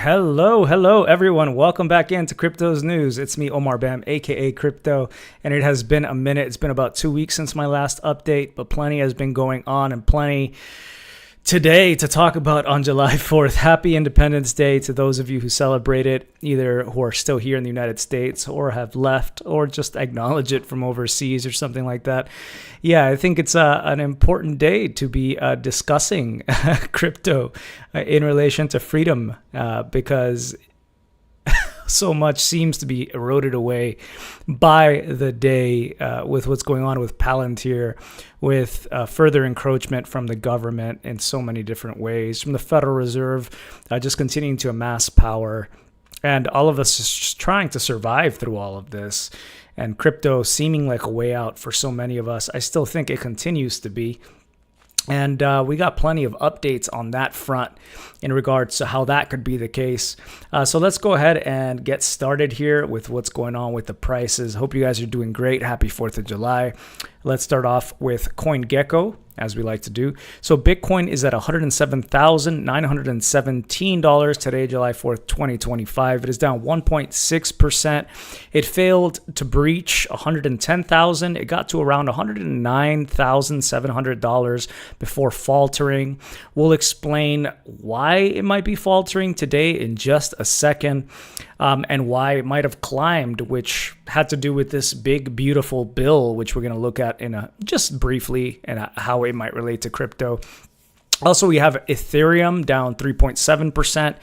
Hello, everyone. Welcome back into Crypto's News. It's me, Omar Bam, aka Crypto, and it has been a minute. It's been about 2 weeks since my last update, but plenty has been going on and plenty today to talk about on July 4th. Happy Independence Day to those of you who celebrate it, either who are still here in the United States or have left or just acknowledge it from overseas or something like that. Yeah, I think it's an important day to be discussing crypto in relation to freedom because so much seems to be eroded away by the day with what's going on with Palantir, with further encroachment from the government in so many different ways, from the Federal Reserve just continuing to amass power. And all of us is just trying to survive through all of this. And crypto seeming like a way out for so many of us. I still think it continues to be. And we got plenty of updates on that front in regards to how that could be the case. So let's go ahead and get started here with what's going on with the prices. Hope you guys are doing great. Happy 4th of July. Let's start off with Gecko, as we like to do. So Bitcoin is at $107,917 today, July 4th, 2025. It is down 1.6%. It failed to breach 110,000. It got to around $109,700 before faltering. We'll explain why it might be faltering today in just a second, and why it might have climbed, which had to do with this big, beautiful bill, which we're going to look at just briefly, and how it might relate to crypto. Also, we have Ethereum down 3.7%.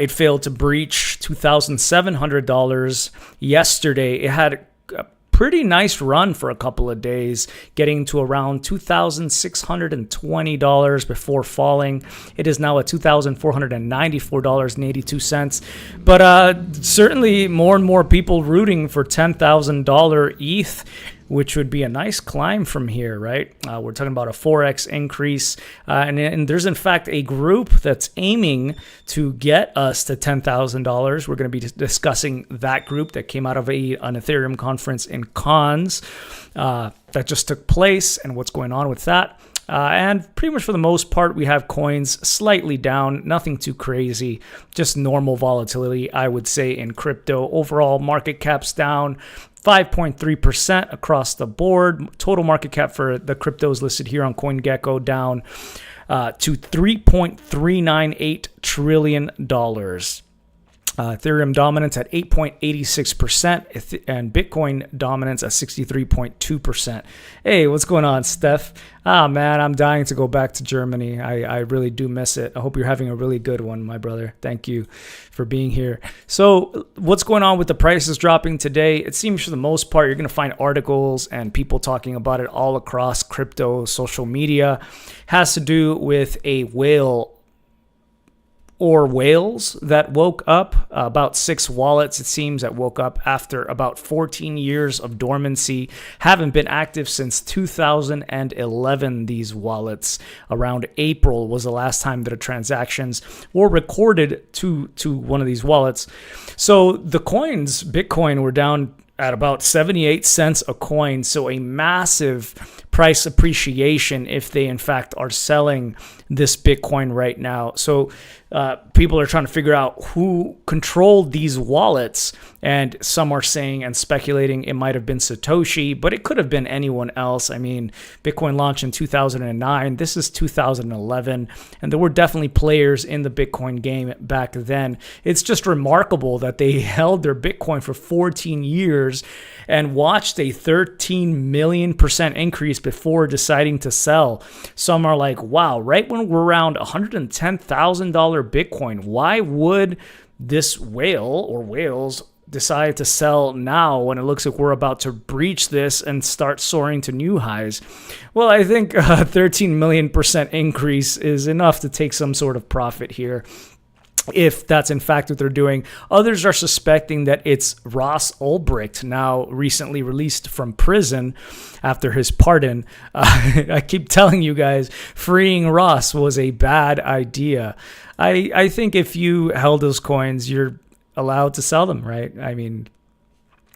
It failed to breach $2,700 yesterday. It had a pretty nice run for a couple of days, getting to around $2,620 before falling. It is now at $2,494.82. But certainly more and more people rooting for $10,000 ETH, which would be a nice climb from here, right? We're talking about a 4x increase. And there's, in fact, a group that's aiming to get us to $10,000. We're going to be discussing that group that came out of an Ethereum conference in Cannes that just took place and what's going on with that. And pretty much for the most part, we have coins slightly down, nothing too crazy, just normal volatility, I would say, in crypto. Overall, market cap's down 5.3% across the board. Total market cap for the cryptos listed here on CoinGecko down to $3.398 trillion. Ethereum dominance at 8.86% and Bitcoin dominance at 63.2%. Hey, what's going on, Steph? Man, I'm dying to go back to Germany. I really do miss it. I hope you're having a really good one, my brother. Thank you for being here. So what's going on with the prices dropping today? It seems for the most part, you're going to find articles and people talking about it all across crypto social media. Has to do with a whale or whales that woke up, about 6 wallets, it seems, that woke up after about 14 years of dormancy. Haven't been active since 2011, these wallets. Around April was the last time that the transactions were recorded to one of these wallets. So the coins, Bitcoin, were down at about 78 cents a coin, so a massive price appreciation if they in fact are selling this Bitcoin right now. So people are trying to figure out who controlled these wallets, and some are saying and speculating it might have been Satoshi, but it could have been anyone else. I mean, Bitcoin launched in 2009. This is 2011, and there were definitely players in the Bitcoin game back then. It's just remarkable that they held their Bitcoin for 14 years and watched a 13 million% increase before deciding to sell. Some are like, wow, right when we're around $110,000 Bitcoin, why would this whale or whales decide to sell now when it looks like we're about to breach this and start soaring to new highs? Well, I think a 13 million% increase is enough to take some sort of profit here, if that's in fact what they're doing. Others are suspecting that it's Ross Ulbricht, now recently released from prison after his pardon. I keep telling you guys, freeing Ross was a bad idea. I think if you held those coins, you're allowed to sell them, right? I mean,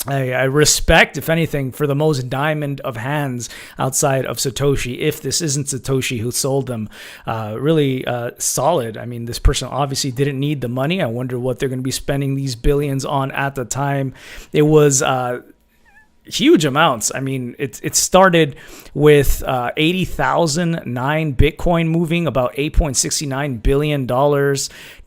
I respect, if anything, for the most diamond of hands outside of Satoshi. If this isn't Satoshi who sold them, really solid. I mean, this person obviously didn't need the money. I wonder what they're going to be spending these billions on at the time. It was huge amounts. I mean, it started with 80,009 Bitcoin moving about $8.69 billion,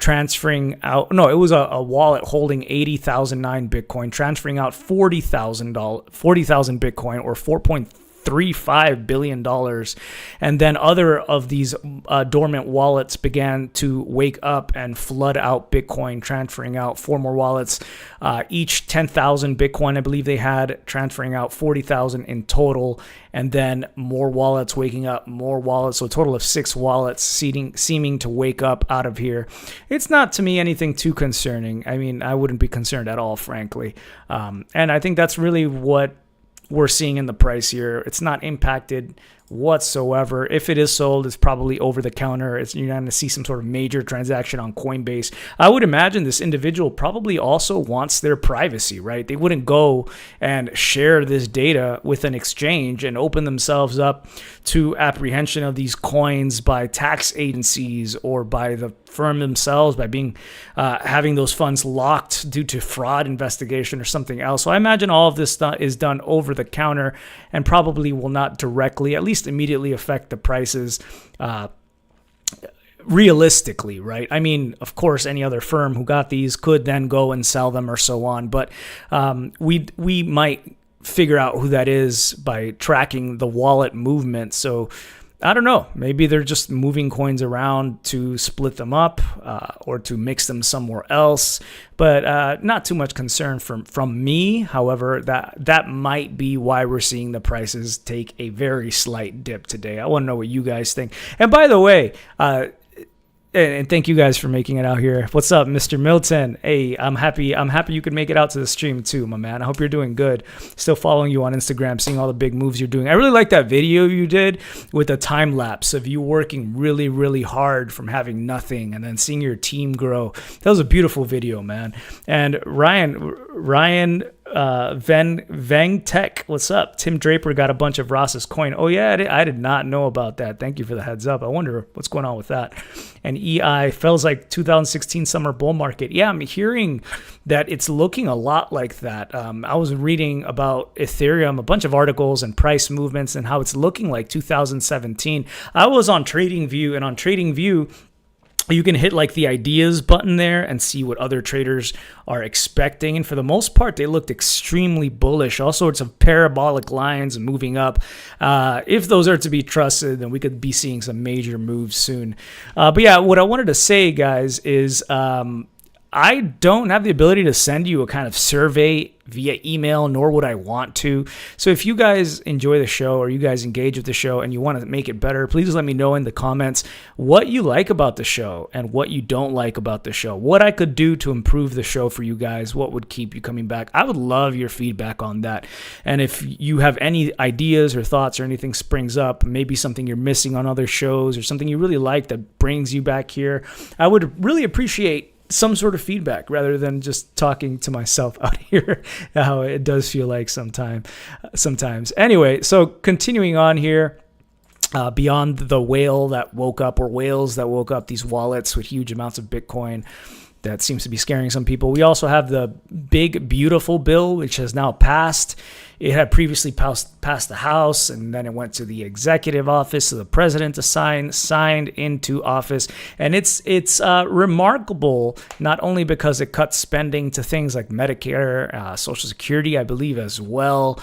transferring out. No, it was a wallet holding 80,009 Bitcoin, transferring out 40,000 Bitcoin, or $4.35 billion. And then other of these dormant wallets began to wake up and flood out Bitcoin, transferring out 4 more wallets, each 10,000 Bitcoin, I believe they had, transferring out 40,000 in total. And then more wallets waking up, more wallets. So a total of 6 wallets seeming to wake up out of here. It's not, to me, anything too concerning. I mean, I wouldn't be concerned at all, frankly. And I think that's really what we're seeing in the price here. It's not impacted whatsoever. If it is sold, it's probably over the counter. You're not going to see some sort of major transaction on Coinbase. I would imagine this individual probably also wants their privacy, right? They wouldn't go and share this data with an exchange and open themselves up to apprehension of these coins by tax agencies or by the firm themselves, by being having those funds locked due to fraud investigation or something else. So I imagine all of this is done over the counter and probably will not directly, at least immediately, affect the prices realistically, right? I mean, of course, any other firm who got these could then go and sell them or so on, but we might figure out who that is by tracking the wallet movement. So I don't know. Maybe they're just moving coins around to split them up or to mix them somewhere else. But not too much concern from me. However, that might be why we're seeing the prices take a very slight dip today. I want to know what you guys think. And by the way, and thank you guys for making it out here. What's up, Mr. Milton? Hey, I'm happy you could make it out to the stream too, my man. I hope you're doing good. Still following you on Instagram, seeing all the big moves you're doing. I really like that video you did with the time lapse of you working really, really hard from having nothing and then seeing your team grow. That was a beautiful video, man. And Ryan Veng Tech, what's up? Tim Draper got a bunch of Ross's coin. Oh yeah, I did not know about that. Thank you for the heads up. I wonder what's going on with that. And EI feels like 2016 summer bull market. Yeah, I'm hearing that it's looking a lot like that. I was reading about Ethereum, a bunch of articles and price movements and how it's looking like 2017. I was on TradingView, and on TradingView, you can hit like the ideas button there and see what other traders are expecting. And for the most part, they looked extremely bullish, all sorts of parabolic lines moving up. If those are to be trusted, then we could be seeing some major moves soon. But yeah, what I wanted to say, guys, is I don't have the ability to send you a kind of survey via email, nor would I want to. So if you guys enjoy the show or you guys engage with the show and you want to make it better, please let me know in the comments what you like about the show and what you don't like about the show, what I could do to improve the show for you guys, what would keep you coming back. I would love your feedback on that. And if you have any ideas or thoughts or anything springs up, maybe something you're missing on other shows or something you really like that brings you back here, I would really appreciate some sort of feedback rather than just talking to myself out here, how it does feel like sometimes. Anyway, so continuing on here, beyond the whale that woke up, or whales that woke up, these wallets with huge amounts of Bitcoin, that seems to be scaring some people. We also have the big, beautiful bill, which has now passed. It had previously passed the House, and then it went to the executive office, so the president signed into office. And it's remarkable, not only because it cuts spending to things like Medicare, Social Security, I believe, as well,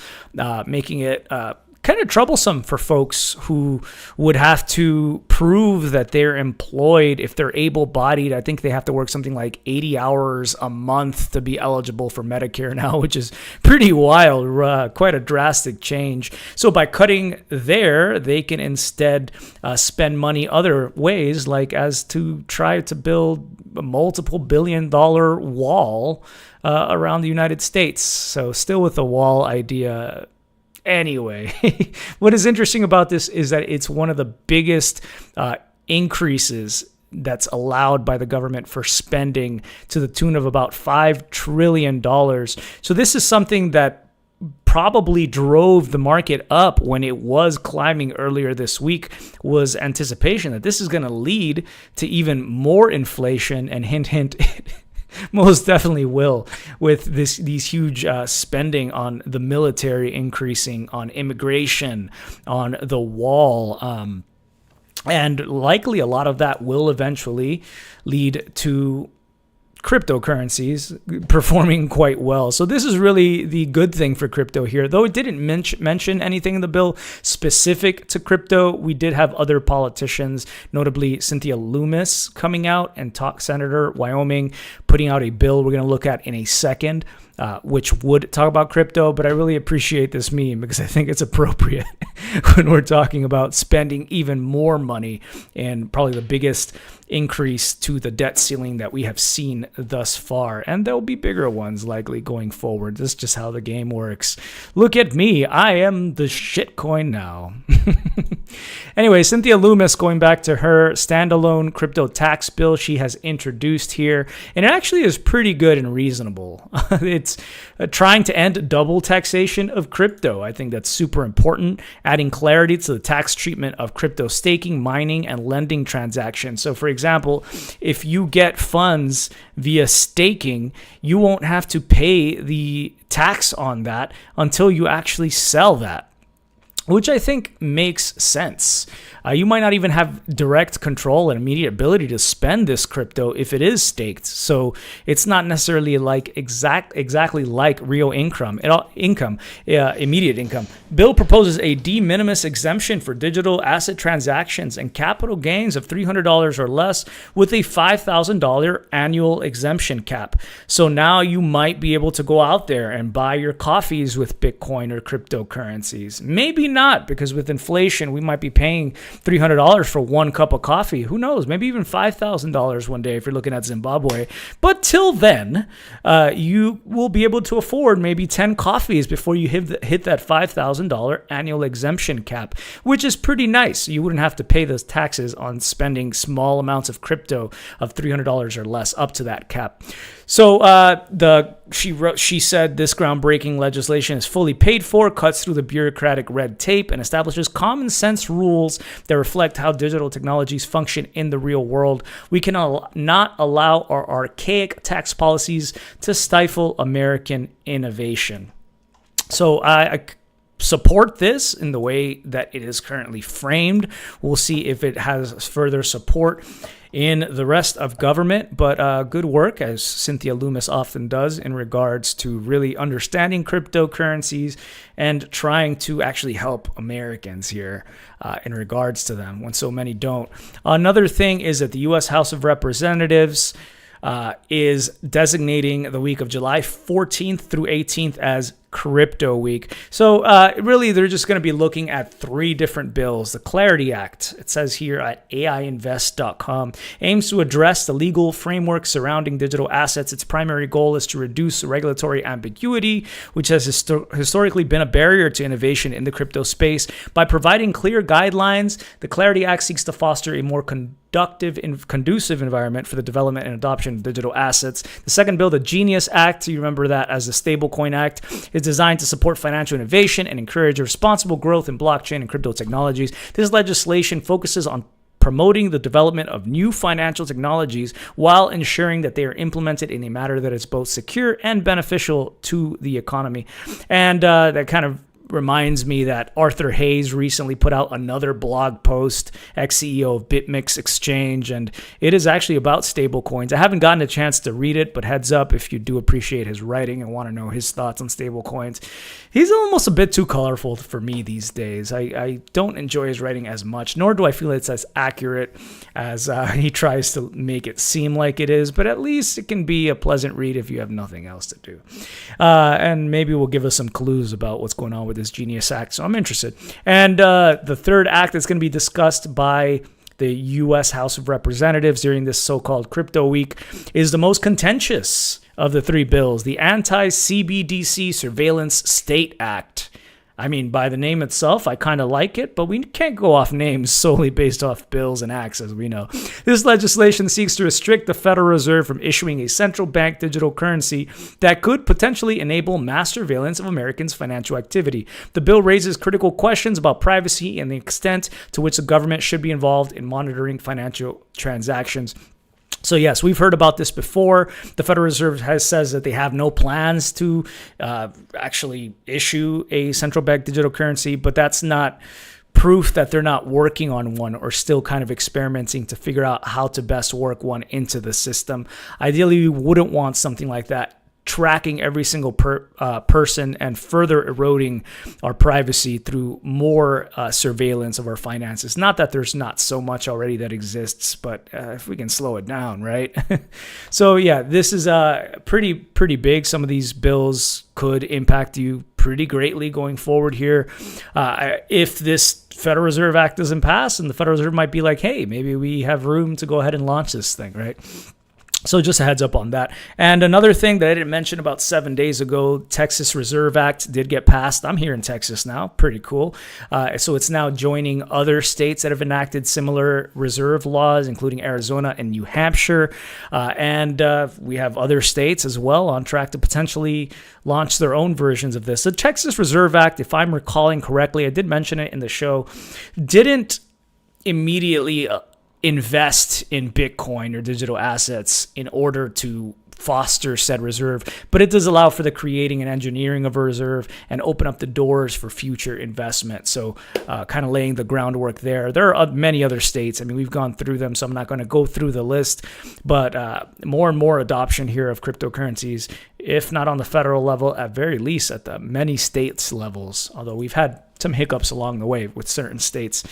making it kind of troublesome for folks who would have to prove that they're employed if they're able-bodied. I think they have to work something like 80 hours a month to be eligible for Medicare now, which is pretty wild, quite a drastic change. So by cutting there, they can instead spend money other ways, like as to try to build a multiple billion-dollar wall around the United States. So still with the wall idea. Anyway, what is interesting about this is that it's one of the biggest increases that's allowed by the government for spending to the tune of about $5 trillion. So this is something that probably drove the market up when it was climbing earlier this week, was anticipation that this is going to lead to even more inflation, and hint, hint, most definitely will, with these huge spending on the military increasing, on immigration, on the wall. And likely a lot of that will eventually lead to cryptocurrencies performing quite well. So this is really the good thing for crypto here. Though it didn't mention anything in the bill specific to crypto, we did have other politicians, notably Cynthia Loomis, coming out, and Senator Wyoming putting out a bill we're going to look at in a second, which would talk about crypto. But I really appreciate this meme because I think it's appropriate when we're talking about spending even more money, and probably the biggest increase to the debt ceiling that we have seen thus far. And there'll be bigger ones likely going forward. This is just how the game works. Look at me. I am the shitcoin now. Anyway, Cynthia Loomis, going back to her standalone crypto tax bill she has introduced here, and it actually is pretty good and reasonable. It's trying to end double taxation of crypto. I think that's super important, adding clarity to the tax treatment of crypto staking, mining, and lending transactions. So for example, if you get funds via staking, you won't have to pay the tax on that until you actually sell that, which I think makes sense. You might not even have direct control and immediate ability to spend this crypto if it is staked. So it's not necessarily like exactly like real immediate income. Bill proposes a de minimis exemption for digital asset transactions and capital gains of $300 or less, with a $5,000 annual exemption cap. So now you might be able to go out there and buy your coffees with Bitcoin or cryptocurrencies. Maybe not, because with inflation, we might be paying $300 for one cup of coffee. Who knows? Maybe even $5,000 one day if you're looking at Zimbabwe. But till then, you will be able to afford maybe 10 coffees before you hit that $5,000 annual exemption cap, which is pretty nice. You wouldn't have to pay those taxes on spending small amounts of crypto of $300 or less up to that cap. So she said this groundbreaking legislation is fully paid for, cuts through the bureaucratic red tape, and establishes common sense rules that reflect how digital technologies function in the real world. We can not allow our archaic tax policies to stifle American innovation. So I support this in the way that it is currently framed. We'll see if it has further support in the rest of government, but good work, as Cynthia Loomis often does, in regards to really understanding cryptocurrencies and trying to actually help Americans here in regards to them, when so many don't. Another thing is that the U.S. House of Representatives is designating the week of July 14th through 18th as Crypto Week. So really, they're just going to be looking at 3 different bills. The Clarity Act, it says here at AIinvest.com, aims to address the legal framework surrounding digital assets. Its primary goal is to reduce regulatory ambiguity, which has historically been a barrier to innovation in the crypto space. By providing clear guidelines, the Clarity Act seeks to foster a more conducive environment for the development and adoption of digital assets. The second bill, the Genius Act, you remember that as the Stablecoin Act, is designed to support financial innovation and encourage responsible growth in blockchain and crypto technologies. This legislation focuses on promoting the development of new financial technologies while ensuring that they are implemented in a manner that is both secure and beneficial to the economy. And that kind of reminds me that Arthur Hayes recently put out another blog post, ex-CEO of BitMix Exchange, and it is actually about stablecoins. I haven't gotten a chance to read it, but heads up if you do appreciate his writing and want to know his thoughts on stablecoins. He's almost a bit too colorful for me these days. I don't enjoy his writing as much, nor do I feel it's as accurate as he tries to make it seem like it is, but at least it can be a pleasant read if you have nothing else to do. And maybe we'll give us some clues about what's going on with this Genius Act, so I'm interested. And the third act that's going to be discussed by the U.S. House of Representatives during this so-called Crypto Week is the most contentious of the 3 bills, the Anti-CBDC Surveillance State Act. I mean, by the name itself, I kind of like it, but we can't go off names solely based off bills and acts, as we know. This legislation seeks to restrict the Federal Reserve from issuing a central bank digital currency that could potentially enable mass surveillance of Americans' financial activity. The bill raises critical questions about privacy and the extent to which the government should be involved in monitoring financial transactions. So yes, we've heard about this before. The Federal Reserve says that they have no plans to actually issue a central bank digital currency, but that's not proof that they're not working on one or still kind of experimenting to figure out how to best work one into the system. Ideally, we wouldn't want something like that tracking every single person and further eroding our privacy through more surveillance of our finances. Not that there's not so much already that exists, but if we can slow it down, right? So yeah, this is pretty big. Some of these bills could impact you pretty greatly going forward here. If this Federal Reserve Act doesn't pass, and the Federal Reserve might be like, hey, maybe we have room to go ahead and launch this thing, right? So just a heads up on that. And another thing that I didn't mention about 7 days ago, Texas Reserve Act did get passed. I'm here in Texas now. Pretty cool. So it's now joining other states that have enacted similar reserve laws, including Arizona and New Hampshire. And we have other states as well on track to potentially launch their own versions of this. The Texas Reserve Act, if I'm recalling correctly, I did mention it in the show, didn't immediately invest in Bitcoin or digital assets in order to foster said reserve, but it does allow for the creating and engineering of a reserve and open up the doors for future investment. So kind of laying the groundwork there. There are many other states. I mean, we've gone through them, so I'm not going to go through the list, but more and more adoption here of cryptocurrencies, if not on the federal level, at very least at the many states levels, although we've had some hiccups along the way with certain states.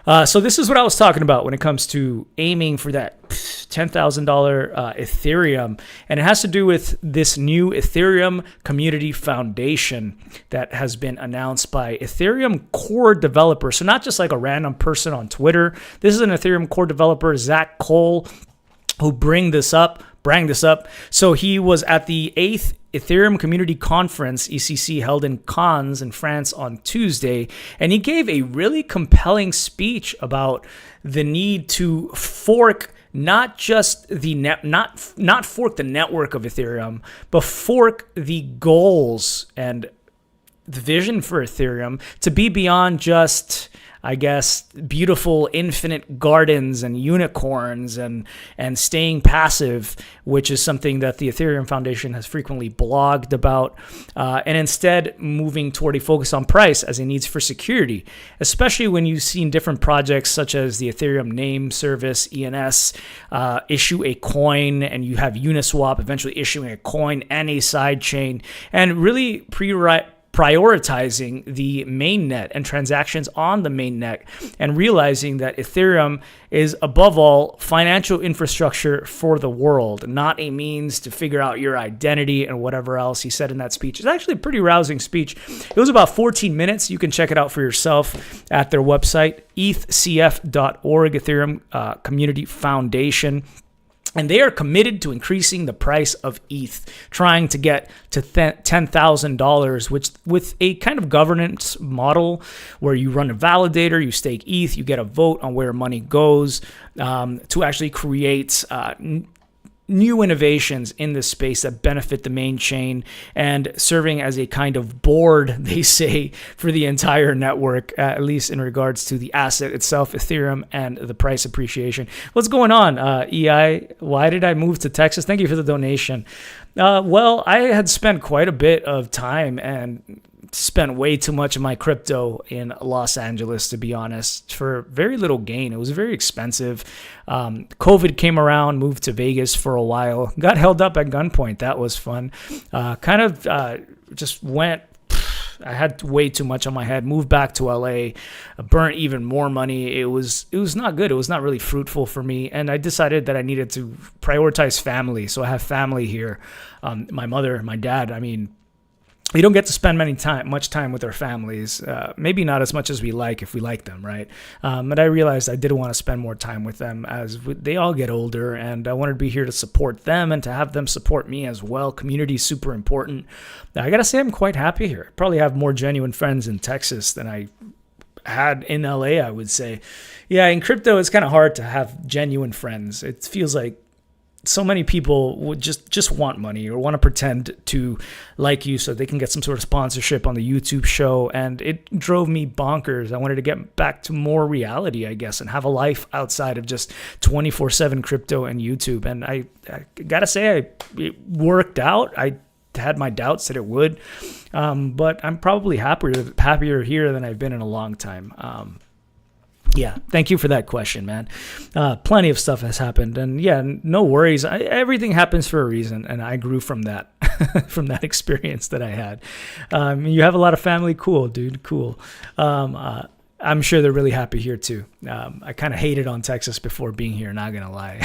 So this is what I was talking about when it comes to aiming for that $10,000 Ethereum. And it has to do with this new Ethereum Community Foundation that has been announced by Ethereum core developer. So not just like a random person on Twitter. This is an Ethereum core developer, Zach Cole, who bring this up. So he was at the 8th Ethereum Community Conference, ECC, held in Cannes in France on Tuesday, and he gave a really compelling speech about the need to fork not just the not fork the network of Ethereum, but fork the goals and the vision for Ethereum to be beyond just, I guess, beautiful infinite gardens and unicorns and staying passive, which is something that the Ethereum Foundation has frequently blogged about, and instead moving toward a focus on price as a needs for security, especially when you've seen different projects such as the Ethereum Name Service, ENS, issue a coin, and you have Uniswap eventually issuing a coin and a side chain, and really prioritizing the mainnet and transactions on the mainnet, and realizing that Ethereum is above all financial infrastructure for the world, not a means to figure out your identity and whatever else he said in that speech. It's actually a pretty rousing speech. It was about 14 minutes. You can check it out for yourself at their website, ethcf.org, Ethereum Community Foundation. And they are committed to increasing the price of ETH, trying to get to $10,000, which with a kind of governance model where you run a validator, you stake ETH, you get a vote on where money goes, to actually create new innovations in this space that benefit the main chain, and serving as a kind of board, they say, for the entire network, at least in regards to the asset itself, Ethereum, and the price appreciation. What's going on, EI? Why did I move to Texas? Thank you for the donation. Well, I had spent quite a bit of time and spent way too much of my crypto in Los Angeles, to be honest, for very little gain. It was very expensive. COVID came around, moved to Vegas for a while, got held up at gunpoint. That was fun. Just went. I had way too much on my head. Moved back to LA, burnt even more money. It was not good. It was not really fruitful for me. And I decided that I needed to prioritize family. So I have family here. My mother, my dad. I mean, we don't get to spend much time with our families. Maybe not as much as we like if we like them, right? But I realized I did want to spend more time with them as they all get older, and I wanted to be here to support them and to have them support me as well. Community is super important. I gotta say, I'm quite happy here. Probably have more genuine friends in Texas than I had in LA, I would say. Yeah, in crypto, it's kind of hard to have genuine friends. It feels like so many people would just want money or want to pretend to like you so they can get some sort of sponsorship on the YouTube show. And it drove me bonkers. I wanted to get back to more reality, I guess, and have a life outside of just 24/7 crypto and YouTube. And I gotta say, it worked out. I had my doubts that it would, but I'm probably happier here than I've been in a long time. Yeah, thank you for that question, man. Plenty of stuff has happened, and yeah, no worries. Everything happens for a reason, and I grew from that, from that experience that I had. You have a lot of family, cool, dude, cool. I'm sure they're really happy here too. I kind of hated on Texas before being here, not gonna lie.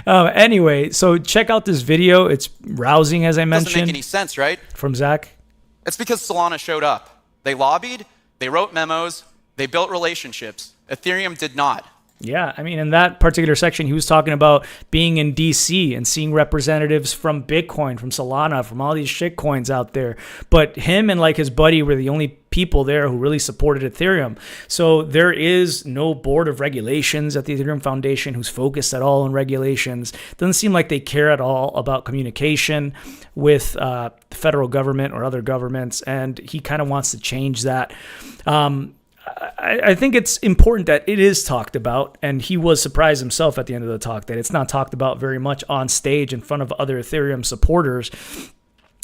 Anyway, so check out this video. It's rousing, as I mentioned. Doesn't make any sense, right? From Zach. It's because Solana showed up. They lobbied, they wrote memos, they built relationships. Ethereum did not. Yeah, I mean, in that particular section, he was talking about being in DC and seeing representatives from Bitcoin, from Solana, from all these shit coins out there. But him and like his buddy were the only people there who really supported Ethereum. So there is no board of regulations at the Ethereum Foundation who's focused at all on regulations. Doesn't seem like they care at all about communication with the federal government or other governments. And he kind of wants to change that. I think it's important that it is talked about, and he was surprised himself at the end of the talk that it's not talked about very much on stage in front of other Ethereum supporters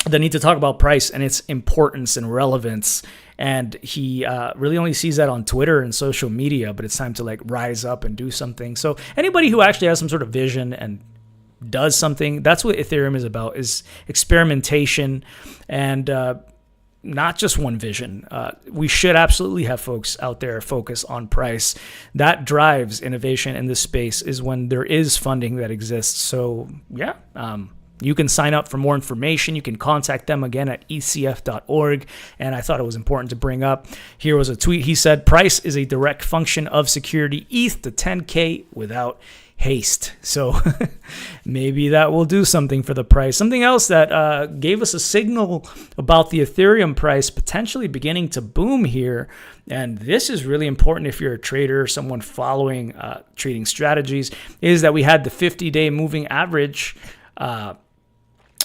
that need to talk about price and its importance and relevance. And he really only sees that on Twitter and social media, but it's time to like rise up and do something. So anybody who actually has some sort of vision and does something, that's what Ethereum is about, is experimentation and not just one vision. We should absolutely have folks out there focus on price. That drives innovation in this space is when there is funding that exists. So yeah, you can sign up for more information. You can contact them again at ecf.org. And I thought it was important to bring up. Here was a tweet. He said, price is a direct function of security. ETH to 10K without haste. So maybe that will do something for the price. Something else that gave us a signal about the Ethereum price potentially beginning to boom here. And this is really important if you're a trader, someone following trading strategies, is that we had the 50-day moving average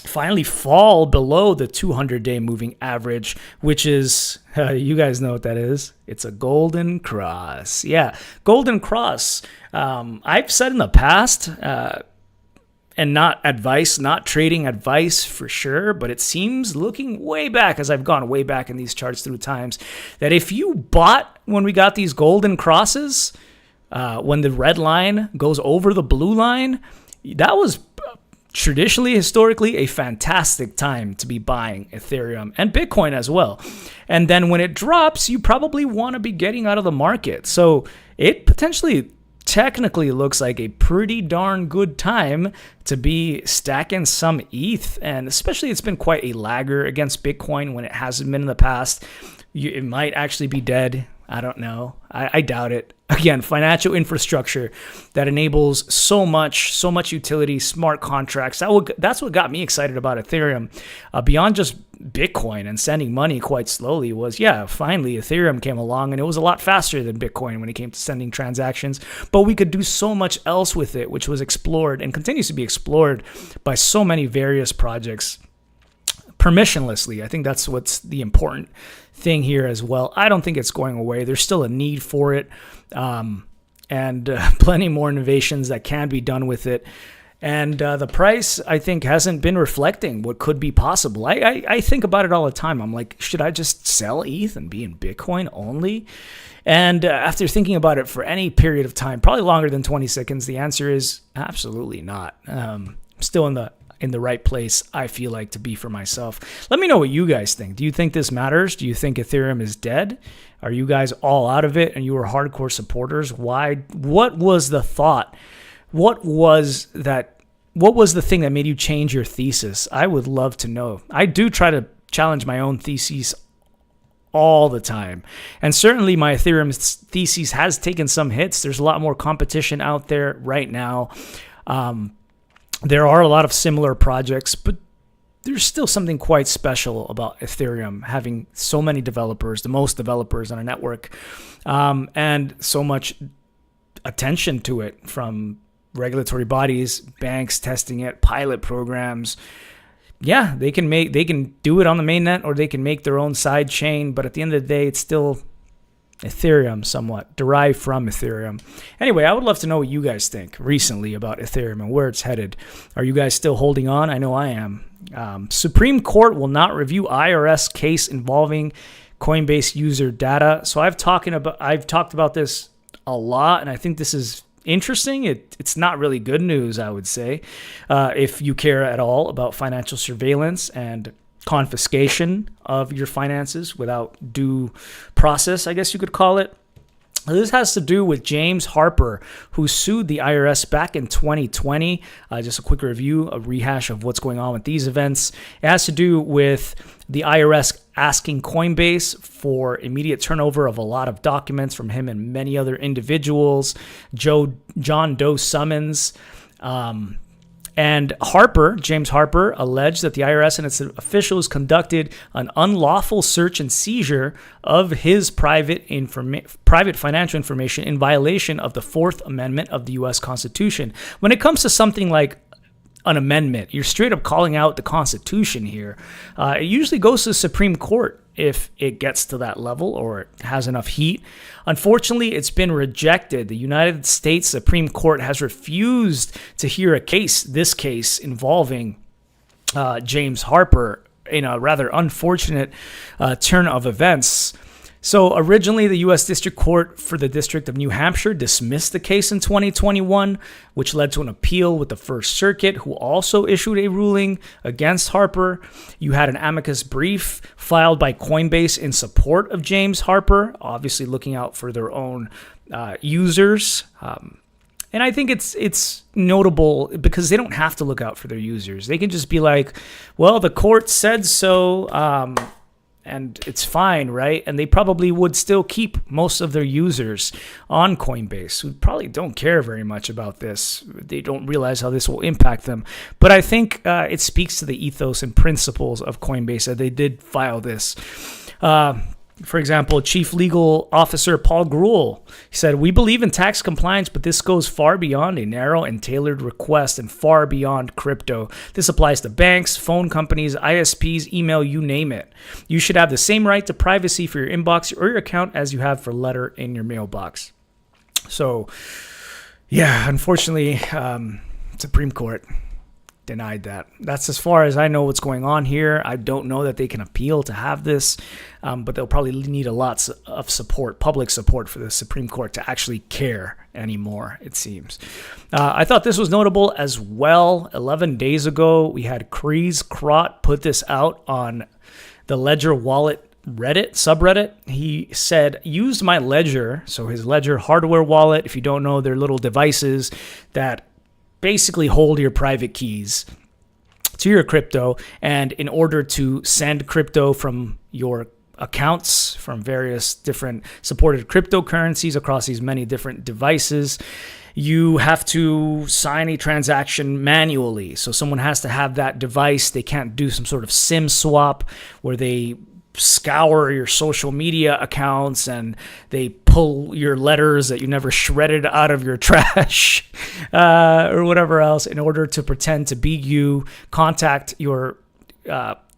finally fall below the 200-day moving average, which is, you guys know what that is. It's a golden cross. Yeah, golden cross. I've said in the past, and not trading advice for sure, but it seems looking way back as I've gone way back in these charts through times, that if you bought when we got these golden crosses, when the red line goes over the blue line, that was traditionally, historically, a fantastic time to be buying Ethereum and Bitcoin as well. And then when it drops, you probably want to be getting out of the market. So it potentially technically looks like a pretty darn good time to be stacking some ETH. And especially it's been quite a lagger against Bitcoin when it hasn't been in the past. It might actually be dead. I don't know. I doubt it. Again, financial infrastructure that enables so much utility, smart contracts. That's what got me excited about Ethereum. Beyond just Bitcoin and sending money quite slowly was, yeah, finally Ethereum came along and it was a lot faster than Bitcoin when it came to sending transactions. But we could do so much else with it, which was explored and continues to be explored by so many various projects permissionlessly. I think that's what's the important thing here as well. I don't think it's going away. There's still a need for it, and plenty more innovations that can be done with it. And the price, I think, hasn't been reflecting what could be possible. I think about it all the time. I'm like, should I just sell ETH and be in Bitcoin only? And after thinking about it for any period of time, probably longer than 20 seconds, the answer is absolutely not. I'm still in the right place, I feel like, to be for myself. Let me know what you guys think. Do you think this matters? Do you think Ethereum is dead? Are you guys all out of it and you were hardcore supporters? Why? What was the thought? What was the thing that made you change your thesis? I would love to know. I do try to challenge my own theses all the time. And certainly my Ethereum thesis has taken some hits. There's a lot more competition out there right now. There are a lot of similar projects, but there's still something quite special about Ethereum having so many developers, the most developers on a network, and so much attention to it from regulatory bodies, banks testing it, pilot programs. Yeah, they can do it on the mainnet, or they can make their own side chain, but at the end of the day, it's still Ethereum, somewhat derived from Ethereum. Anyway, I would love to know what you guys think recently about Ethereum and where it's headed. Are you guys still holding on? I know I am. Supreme Court will not review IRS case involving Coinbase user data. So I've talked about this a lot, and I think this is interesting. It's not really good news, I would say, if you care at all about financial surveillance and confiscation of your finances without due process, I guess you could call it. This has to do with James Harper, who sued the IRS back in 2020. Just a quick review, a rehash of what's going on with these events. It has to do with the IRS asking Coinbase for immediate turnover of a lot of documents from him and many other individuals, John Doe summons. And James Harper, alleged that the IRS and its officials conducted an unlawful search and seizure of his private financial information in violation of the Fourth Amendment of the U.S. Constitution. When it comes to something like an amendment, you're straight up calling out the Constitution here. It usually goes to the Supreme Court if it gets to that level or it has enough heat. Unfortunately, it's been rejected. The United States Supreme Court has refused to hear this case involving James Harper in a rather unfortunate turn of events. So originally, the U.S. District Court for the District of New Hampshire dismissed the case in 2021, which led to an appeal with the First Circuit, who also issued a ruling against Harper. You had an amicus brief filed by Coinbase in support of James Harper, obviously looking out for their own users. And I think it's notable because they don't have to look out for their users. They can just be like, well, the court said so, and it's fine, right? And they probably would still keep most of their users on Coinbase, who probably don't care very much about this. They don't realize how this will impact them. But I think it speaks to the ethos and principles of Coinbase that they did file this. For example, Chief Legal Officer Paul Grewal, he said, "We believe in tax compliance, but this goes far beyond a narrow and tailored request and far beyond crypto. This applies to banks, phone companies, ISPs, email, you name it. You should have the same right to privacy for your inbox or your account as you have for letter in your mailbox." So, yeah, unfortunately, Supreme Court denied that. That's as far as I know what's going on here. I don't know that they can appeal to have this, but they'll probably need a lot of support, public support, for the Supreme Court to actually care anymore, it seems. I thought this was notable as well. 11 days ago, we had Kreese Krot put this out on the Ledger Wallet Reddit subreddit. He said, "Used my Ledger," so his Ledger hardware wallet. If you don't know, they're little devices that basically hold your private keys to your crypto, and in order to send crypto from your accounts from various different supported cryptocurrencies across these many different devices, you have to sign a transaction manually. So someone has to have that device. They can't do some sort of SIM swap where they scour your social media accounts and they pull your letters that you never shredded out of your trash or whatever else in order to pretend to be you, contact your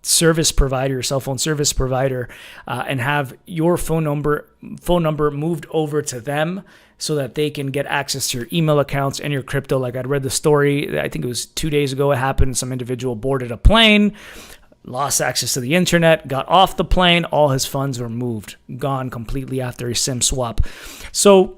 service provider, your cell phone service provider, and have your phone number moved over to them so that they can get access to your email accounts and your crypto. Like, I'd read the story, I think it was 2 days ago it happened. Some individual boarded a plane, lost access to the internet, got off the plane, all his funds were moved, gone completely after a SIM swap. So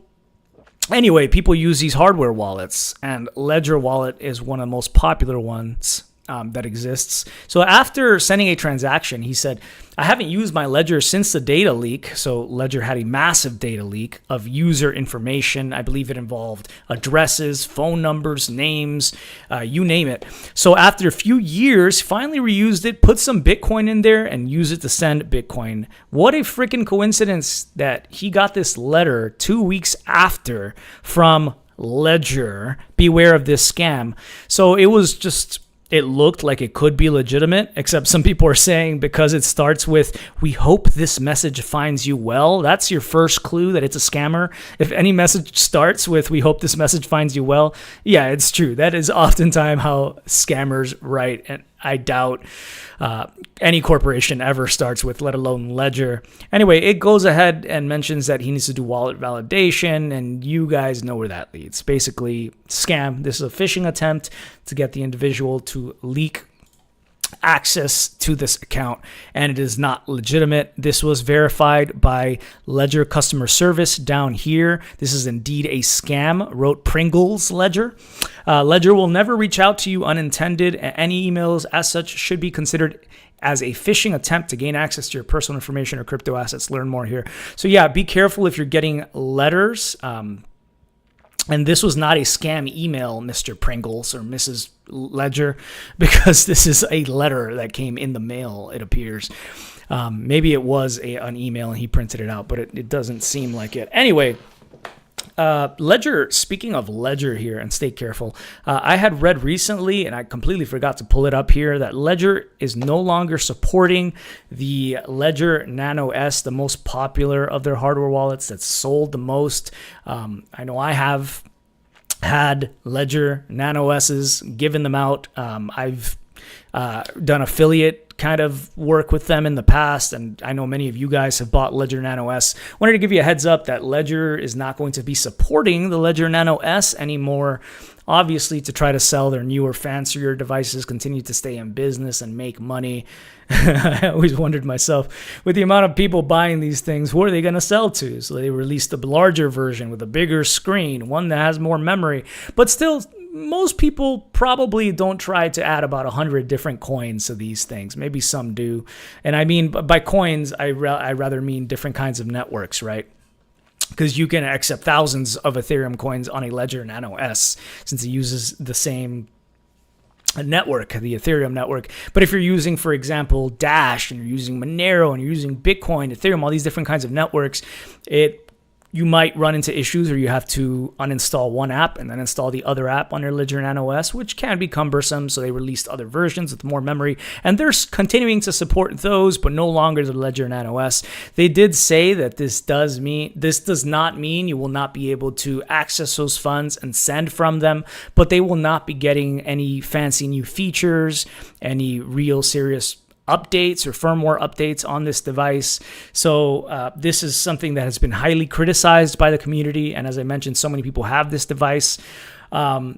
anyway, people use these hardware wallets, and Ledger Wallet is one of the most popular ones. that exists. So after sending a transaction, he said, I haven't used my Ledger since the data leak. So Ledger had a massive data leak of user information. I believe it involved addresses, phone numbers, names, you name it. So after a few years, finally reused it, put some Bitcoin in there and use it to send Bitcoin. What a freaking coincidence that he got this letter 2 weeks after from Ledger. Beware of this scam. So it was just, it looked like it could be legitimate, except some people are saying because it starts with, we hope this message finds you well. That's your first clue that it's a scammer. If any message starts with, we hope this message finds you well, yeah, it's true. That is oftentimes how scammers write. And I doubt any corporation ever starts with, let alone Ledger. Anyway, it goes ahead and mentions that he needs to do wallet validation, and you guys know where that leads. Basically, scam. This is a phishing attempt to get the individual to leak access to this account, and it is not legitimate. This was verified by Ledger customer service down here. This is indeed a scam, wrote Pringles Ledger. Ledger will never reach out to you unintended. Any emails as such should be considered as a phishing attempt to gain access to your personal information or crypto assets. Learn more here. So yeah, be careful if you're getting letters. And this was not a scam email, Mr. Pringles or Mrs. Ledger, because this is a letter that came in the mail, it appears. Maybe it was an email and he printed it out, but it doesn't seem like it. Anyway, Ledger, speaking of Ledger here, and stay careful, I had read recently, and I completely forgot to pull it up here, that Ledger is no longer supporting the Ledger Nano S, the most popular of their hardware wallets that's sold the most. I know I have had Ledger Nano S's, given them out. I've done affiliate kind of work with them in the past, and I know many of you guys have bought Ledger Nano S. Wanted to give you a heads up that Ledger is not going to be supporting the Ledger Nano S anymore, obviously to try to sell their newer, fancier devices, continue to stay in business and make money. I always wondered myself, with the amount of people buying these things, who are they going to sell to? So they released a larger version with a bigger screen, one that has more memory, but still, most people probably don't try to add about 100 different coins to these things. Maybe some do. And I mean, by coins, I rather mean different kinds of networks, right? Because you can accept thousands of Ethereum coins on a Ledger Nano S, since it uses the same network, the Ethereum network. But if you're using, for example, Dash, and you're using Monero, and you're using Bitcoin, Ethereum, all these different kinds of networks, you might run into issues where you have to uninstall one app and then install the other app on your Ledger Nano S, which can be cumbersome. So they released other versions with more memory, and they're continuing to support those, but no longer the Ledger Nano S. They did say that this does not mean you will not be able to access those funds and send from them, but they will not be getting any fancy new features, any real serious updates or firmware updates on this device. So this is something that has been highly criticized by the community. And as I mentioned, so many people have this device. I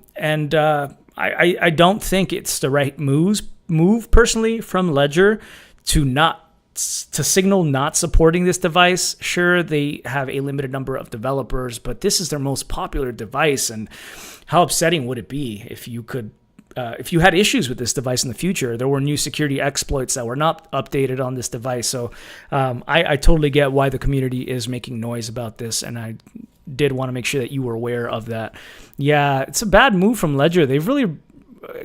don't think it's the right move personally from Ledger to signal not supporting this device. Sure, they have a limited number of developers, but this is their most popular device. And how upsetting would it be if you had issues with this device in the future? There were new security exploits that were not updated on this device. So I totally get why the community is making noise about this, and I did want to make sure that you were aware of that. Yeah, it's a bad move from Ledger. They've really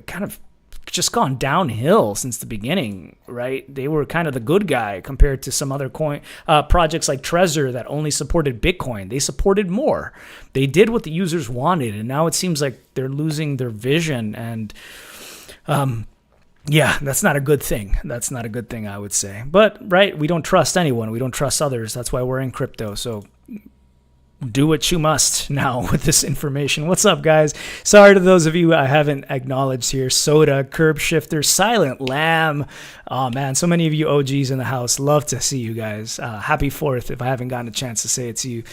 kind of just gone downhill since the beginning, right? They were kind of the good guy compared to some other projects like Trezor that only supported Bitcoin. They supported more. They did what the users wanted, and now it seems like they're losing their vision. And yeah, that's not a good thing. That's not a good thing, I would say. But right, we don't trust anyone. We don't trust others. That's why we're in crypto. So do what you must now with this information. What's up, guys? Sorry to those of you I haven't acknowledged here. Soda, Curb Shifter, Silent Lamb. Oh, man, so many of you OGs in the house. Love to see you guys. Happy 4th if I haven't gotten a chance to say it to you.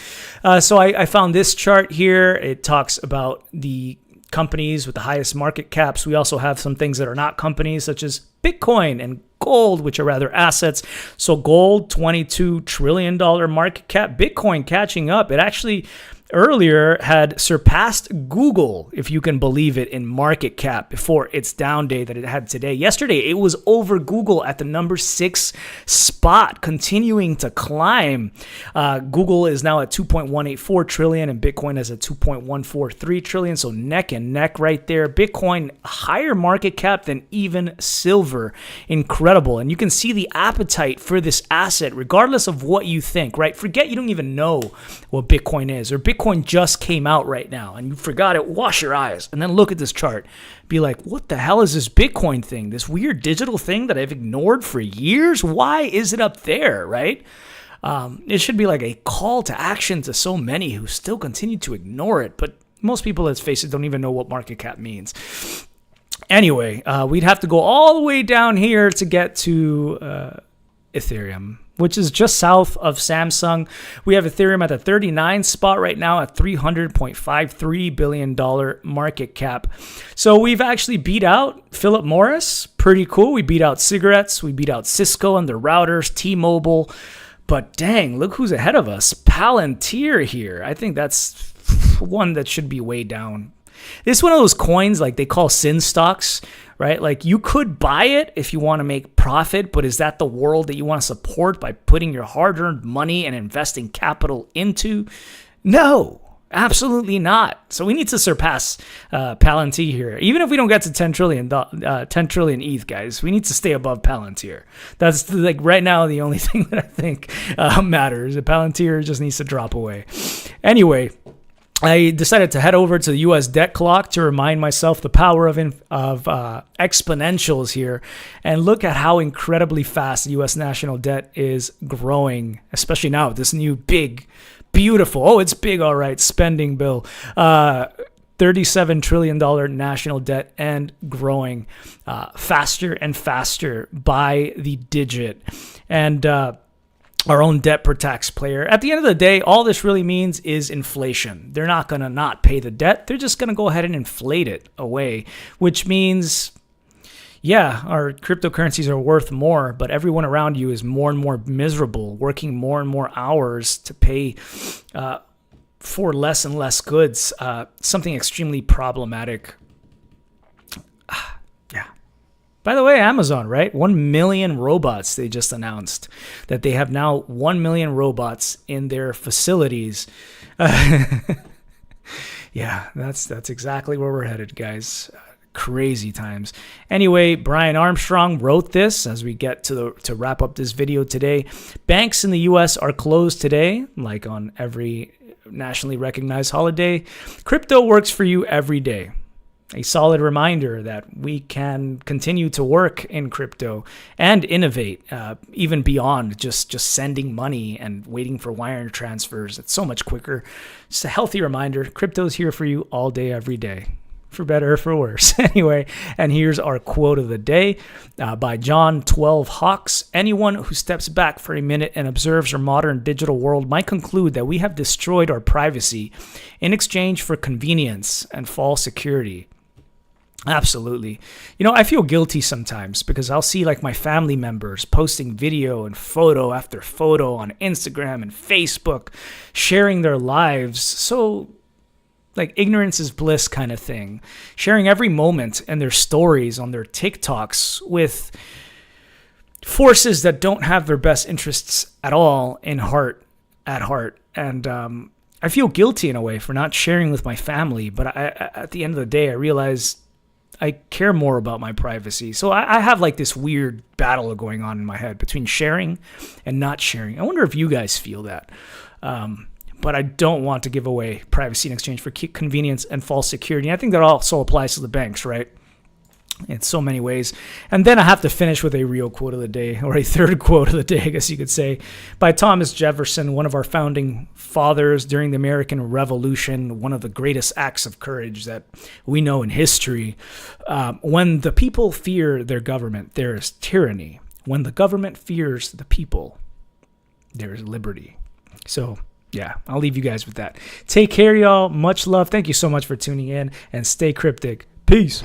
So I found this chart here. It talks about the companies with the highest market caps. We also have some things that are not companies, such as Bitcoin and gold, which are rather assets. So gold, $22 trillion market cap. Bitcoin catching up. It actually earlier had surpassed Google, if you can believe it, in market cap before its down day that it had today. Yesterday, it was over Google at the number 6 spot, continuing to climb. Google is now at 2.184 trillion and Bitcoin is at 2.143 trillion. So neck and neck right there. Bitcoin, higher market cap than even silver. Incredible. And you can see the appetite for this asset, regardless of what you think, right? Forget you don't even know what Bitcoin is, or Bitcoin just came out right now and you forgot it. Wash your eyes and then look at this chart. Be like, what the hell is this Bitcoin thing? This weird digital thing that I've ignored for years? Why is it up there, right? It should be like a call to action to so many who still continue to ignore it. But most people, let's face it, don't even know what market cap means. Anyway, we'd have to go all the way down here to get to Ethereum, which is just south of Samsung. We have Ethereum at the 39 spot right now at $300.53 billion market cap. So we've actually beat out Philip Morris. Pretty cool. We beat out cigarettes. We beat out Cisco and their routers, T-Mobile. But dang, look who's ahead of us. Palantir here. I think that's one that should be way down. This is one of those coins like they call sin stocks, right? Like you could buy it if you want to make profit, but is that the world that you want to support by putting your hard-earned money and investing capital into? No, absolutely not. So we need to surpass Palantir here. Even if we don't get to 10 trillion ETH, guys, we need to stay above Palantir. That's like right now the only thing that I think matters. Palantir just needs to drop away. Anyway, I decided to head over to the U.S. debt clock to remind myself the power of exponentials here, and look at how incredibly fast the U.S. national debt is growing, especially now with this new big, beautiful, oh, it's big, all right, spending bill. $37 trillion national debt and growing faster and faster by the digit. And our own debt per taxpayer. At the end of the day, all this really means is inflation. They're not going to not pay the debt. They're just going to go ahead and inflate it away, which means, yeah, our cryptocurrencies are worth more, but everyone around you is more and more miserable, working more and more hours to pay for less and less goods. Something extremely problematic. By the way, Amazon, right? 1 million robots. They just announced that they have now 1 million robots in their facilities. Yeah, that's exactly where we're headed, guys. Crazy times. Anyway, Brian Armstrong wrote this as we get to wrap up this video today. Banks in the U.S. are closed today, like on every nationally recognized holiday. Crypto works for you every day. A solid reminder that we can continue to work in crypto and innovate even beyond just sending money and waiting for wire transfers. It's so much quicker. It's a healthy reminder. Crypto's here for you all day, every day, for better or for worse. Anyway, and here's our quote of the day by John 12 Hawks. Anyone who steps back for a minute and observes our modern digital world might conclude that we have destroyed our privacy in exchange for convenience and false security. Absolutely. You know, I feel guilty sometimes because I'll see like my family members posting video and photo after photo on Instagram and Facebook, sharing their lives. So like ignorance is bliss kind of thing, sharing every moment and their stories on their TikToks with forces that don't have their best interests at all at heart. And I feel guilty in a way for not sharing with my family. But at the end of the day, I realize I care more about my privacy. So I have like this weird battle going on in my head between sharing and not sharing. I wonder if you guys feel that. But I don't want to give away privacy in exchange for convenience and false security. I think that also applies to the banks, right? In so many ways. And then I have to finish with a real quote of the day, or a third quote of the day, I guess you could say, by Thomas Jefferson, one of our founding fathers during the American Revolution, one of the greatest acts of courage that we know in history. When the people fear their government, there is tyranny. When the government fears the people, there is liberty. So, yeah, I'll leave you guys with that. Take care, y'all. Much love. Thank you so much for tuning in, and stay cryptic. Peace.